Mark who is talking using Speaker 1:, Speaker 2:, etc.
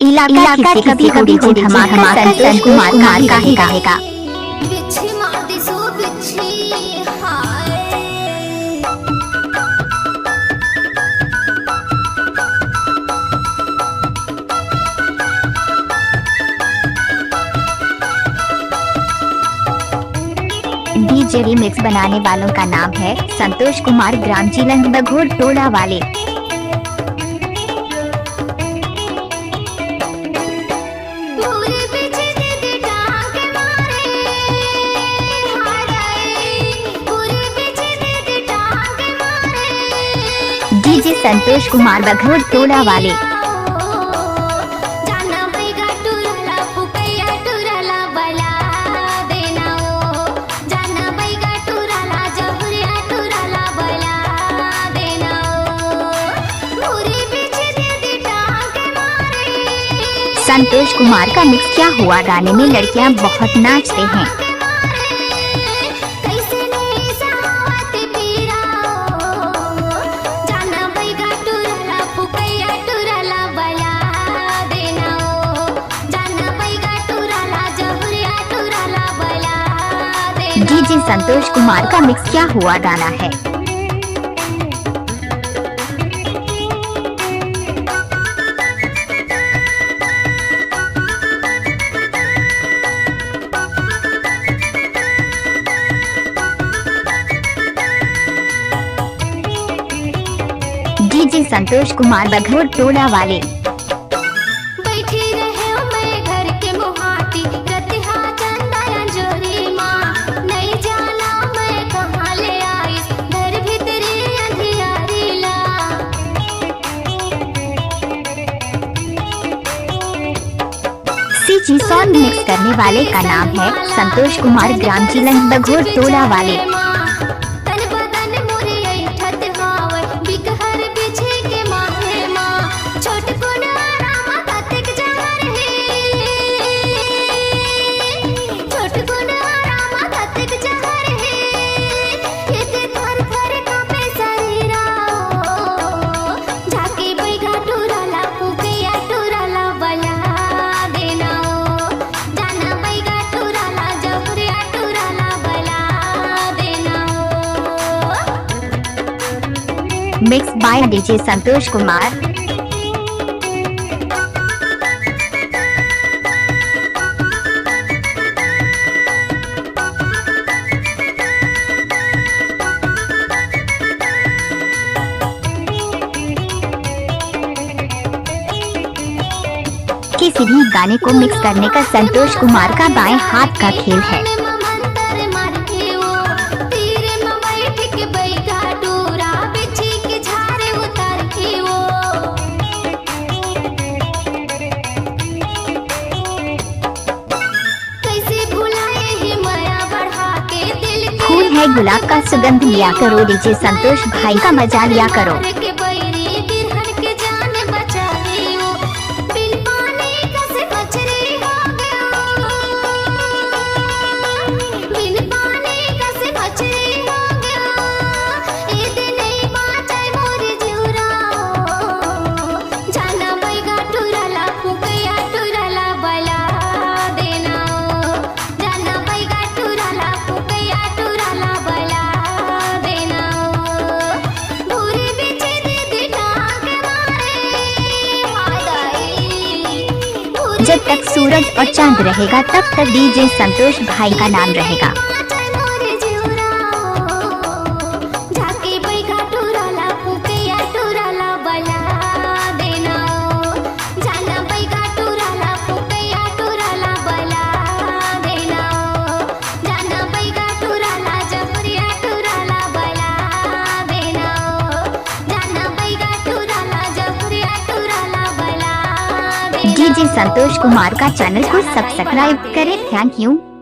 Speaker 1: इलाका किसी कभी कभी हो धमाका संतोष कुमार का ही गाएगा। डीजे रीमिक्स बनाने वालों का नाम है संतोष कुमार, ग्राम जिला बघोर टोला वाले। डीजे संतोष कुमार बघोर टोला वाले। संतोष कुमार का मिक्स क्या हुआ गाने में लड़कियां बहुत नाचते हैं। डीजे संतोष कुमार का मिक्स क्या हुआ गाना है। डीजे संतोष कुमार बघोर टोला वाले। सीजी सॉन्ग मिक्स करने वाले का नाम है संतोष कुमार, ग्राम जिला बघोर टोला वाले। Mix by DJ Santosh Kumar. किसी भी गाने को मिक्स करने का संतोष कुमार का बाएं हाथ का खेल है। फूल है गुलाब का सुगंध लिया करो, डीजे संतोष भाई का मजा लिया करो। जब तक सूरज और चांद रहेगा तब तक डीजे संतोष भाई का नाम रहेगा। डीजे संतोष कुमार का चैनल को सब्सक्राइब करें। Thank you.